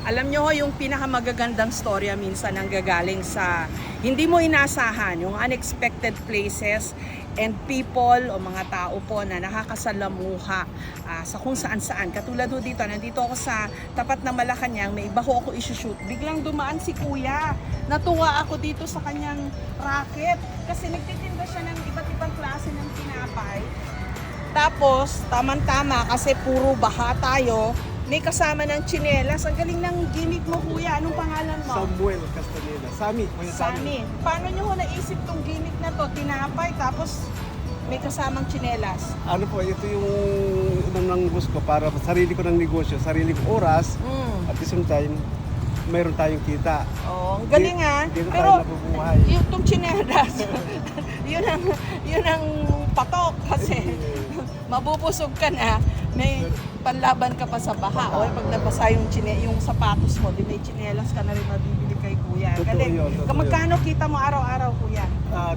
Alam nyo ho, yung pinakamagagandang storya minsan ang gagaling sa hindi mo inasahan, yung unexpected places and people o mga tao po na nakakasalamuha sa kung saan-saan. Katulad ho dito, nandito ako sa tapat ng Malacanang, may iba ho ako isushoot. Biglang dumaan si Kuya. Natuwa ako dito sa kanyang racket kasi nagtitinda siya ng iba't ibang klase ng tinapay. Tapos, tama-tama kasi puro baha tayo, may kasama ng tsinelas. Ang galing ng gimmick mo, Kuya. Anong pangalan mo? Samuel Castaneda. Sami. Sami. Paano nyo ho naisip tong gimmick na to? Tinapay, tapos may kasamang tsinelas. Ano po, ito yung unang gusto ko para sa sarili ko ng negosyo, sarili kong oras, at the same time, mayroon tayong kita. Oh, ang galing ha. Dito Pero tayo nabubuhay. yung tong tsinelas, yun ang patok kasi mabubusog ka na, may panlaban ka pa sa baha. O pag nabasa yung sapatos mo, di may tsinelas ka na rin mabibili kay Kuya. Totoo Galing. yun, totoo Magkano kita mo araw-araw, Kuya?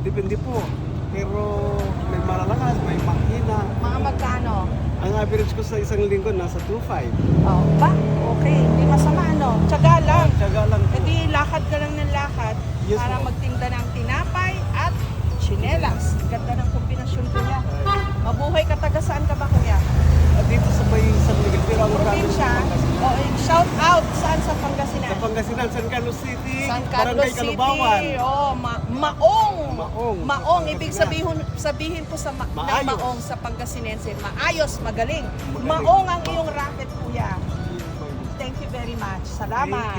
Depende po. Pero may malalakas, may mahina. Mga magkano? Ang average ko sa isang linggo nasa 2.5. Oh, ba? Okay, hindi masama, no? Tiyaga lang. Tiyaga lang po. E di lakad ka lang ng lakad Yes, para po. magtinda ng tinapay at tsinelas. Ganda ng kombinasyon, Kuya. Mabuhay ka, taga saan ka ba, Kuya? Dito sa may San Miguel, pero ang Probinsya? O, shout out saan sa Pangasinan? sa Pangasinan, San Carlos City, San Carlos Barangay City. Kalubawan. Oh, Maong. Maong. Maong. Ibig sabihin po sa ng Maayos. Maong sa Pangasinense, maayos, magaling. Magaling. Maong ang iyong racket, Kuya. Thank you very much. Salamat. Thank you.